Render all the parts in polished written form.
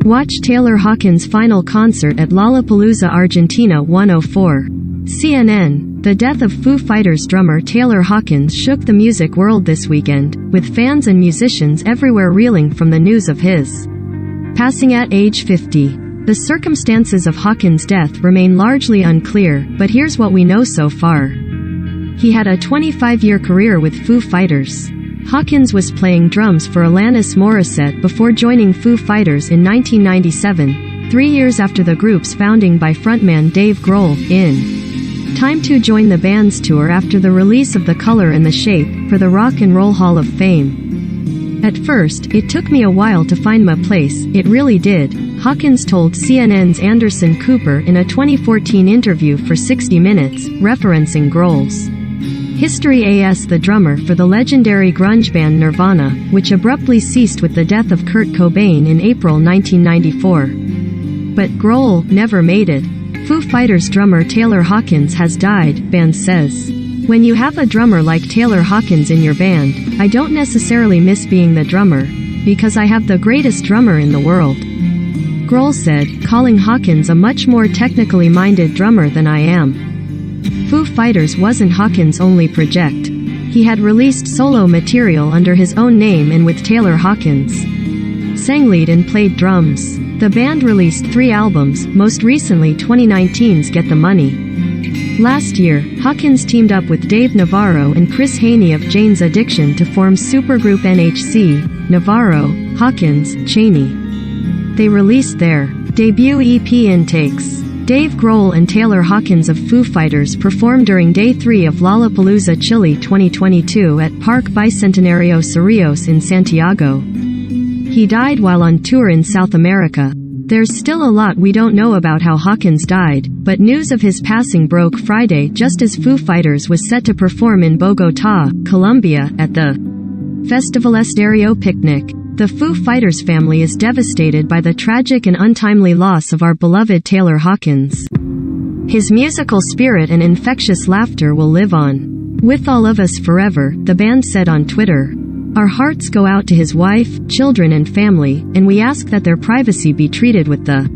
Watch Taylor Hawkins' final concert at Lollapalooza Argentina 104. CNN. The death of Foo Fighters drummer Taylor Hawkins shook the music world this weekend, with fans and musicians everywhere reeling from the news of his passing at age 50. The circumstances of Hawkins' death remain largely unclear, but here's what we know so far. He had a 25-year career with Foo Fighters. Hawkins was playing drums for Alanis Morissette before joining Foo Fighters in 1997, 3 years after the group's founding by frontman Dave Grohl, in time to join the band's tour after the release of The Color and the Shape for the Rock and Roll Hall of Fame. At first, it took me a while to find my place, it really did, Hawkins told CNN's Anderson Cooper in a 2014 interview for 60 Minutes, referencing Grohl's history as the drummer for the legendary grunge band Nirvana, which abruptly ceased with the death of Kurt Cobain in April 1994. But Grohl never made it. Foo Fighters drummer Taylor Hawkins has died, band says. When you have a drummer like Taylor Hawkins in your band, I don't necessarily miss being the drummer, because I have the greatest drummer in the world. Grohl said, calling Hawkins a much more technically minded drummer than I am. Foo Fighters wasn't Hawkins' only project. He had released solo material under his own name and with Taylor Hawkins sang lead and played drums. The band released 3 albums, most recently 2019's Get the Money. Last year, Hawkins teamed up with Dave Navarro and Chris Haney of Jane's Addiction to form supergroup NHC, Navarro, Hawkins, Chaney. They released their debut EP Intakes. Dave Grohl and Taylor Hawkins of Foo Fighters performed during Day 3 of Lollapalooza Chile 2022 at Parque Bicentenario Cerrillos in Santiago. He died while on tour in South America. There's still a lot we don't know about how Hawkins died, but news of his passing broke Friday just as Foo Fighters was set to perform in Bogotá, Colombia, at the Festival Estéreo Picnic. The Foo Fighters family is devastated by the tragic and untimely loss of our beloved Taylor Hawkins. His musical spirit and infectious laughter will live on with all of us forever, the band said on Twitter. Our hearts go out to his wife, children and family, and we ask that their privacy be treated with the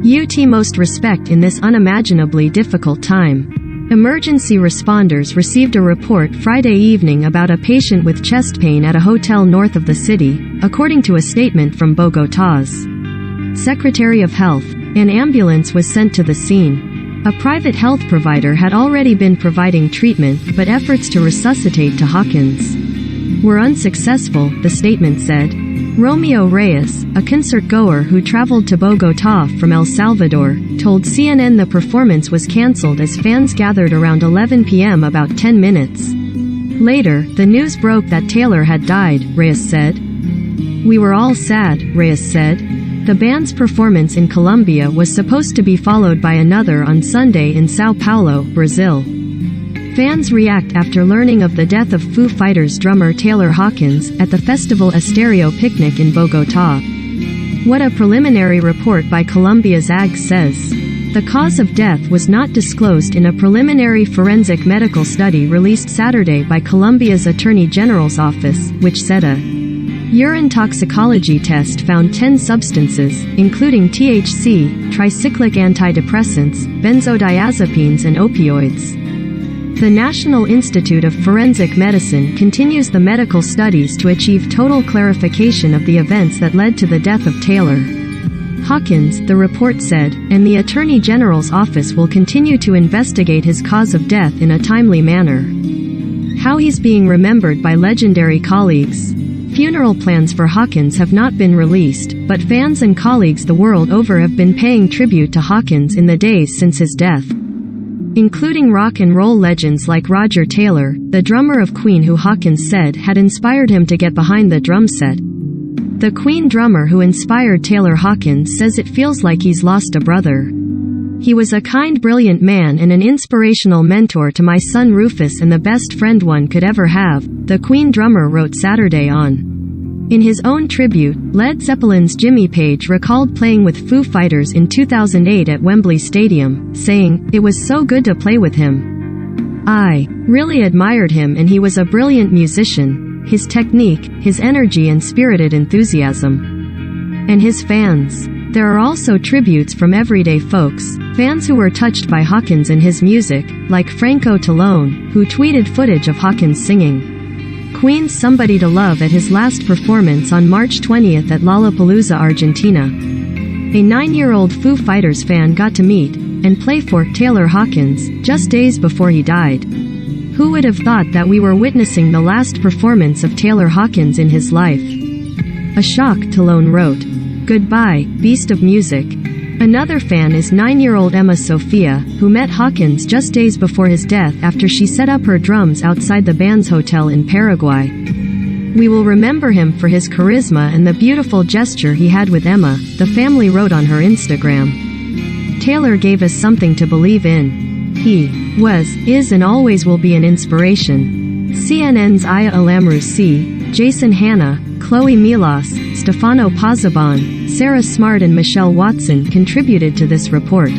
utmost respect in this unimaginably difficult time. Emergency responders received a report Friday evening about a patient with chest pain at a hotel north of the city, according to a statement from Bogotá's Secretary of Health. An ambulance was sent to the scene. A private health provider had already been providing treatment, but efforts to resuscitate to Hawkins were unsuccessful, the statement said. Romeo Reyes, a concert-goer who traveled to Bogotá from El Salvador, told CNN the performance was cancelled as fans gathered around 11 p.m. about 10 minutes later. The news broke that Taylor had died, Reyes said. We were all sad, Reyes said. The band's performance in Colombia was supposed to be followed by another on Sunday in São Paulo, Brazil. Fans react after learning of the death of Foo Fighters drummer Taylor Hawkins at the Festival Estéreo Picnic in Bogotá. What a preliminary report by Colombia's AG says. The cause of death was not disclosed in a preliminary forensic medical study released Saturday by Colombia's Attorney General's office, which said a urine toxicology test found 10 substances, including THC, tricyclic antidepressants, benzodiazepines and opioids. The National Institute of Forensic Medicine continues the medical studies to achieve total clarification of the events that led to the death of Taylor Hawkins, the report said, and the Attorney General's office will continue to investigate his cause of death in a timely manner. How he's being remembered by legendary colleagues. Funeral plans for Hawkins have not been released, but fans and colleagues the world over have been paying tribute to Hawkins in the days since his death, including rock and roll legends like Roger Taylor, the drummer of Queen, who Hawkins said had inspired him to get behind the drum set. The Queen drummer who inspired Taylor Hawkins says it feels like he's lost a brother. He was a kind, brilliant man and an inspirational mentor to my son Rufus and the best friend one could ever have, the Queen drummer wrote Saturday on. In his own tribute, Led Zeppelin's Jimmy Page recalled playing with Foo Fighters in 2008 at Wembley Stadium, saying, "It was so good to play with him. I really admired him and he was a brilliant musician. His technique, his energy and spirited enthusiasm. And his fans There are also tributes from everyday folks, fans who were touched by Hawkins and his music, like Franco Tallone, who tweeted footage of Hawkins singing Queen's Somebody to Love at his last performance on March 20th at Lollapalooza, Argentina. A 9-year-old Foo Fighters fan got to meet and play for Taylor Hawkins just days before he died. Who would have thought that we were witnessing the last performance of Taylor Hawkins in his life? A shock, Tallone wrote. Goodbye, beast of music. Another fan is 9-year-old Emma Sophia, who met Hawkins just days before his death after she set up her drums outside the band's hotel in Paraguay. We will remember him for his charisma and the beautiful gesture he had with Emma, the family wrote on her Instagram. Taylor gave us something to believe in. He was, is and always will be an inspiration. CNN's Aya Alamroussi, Jason Hanna, Chloe Milas, Stefano Pozzobon, Sarah Smart and Michelle Watson contributed to this report.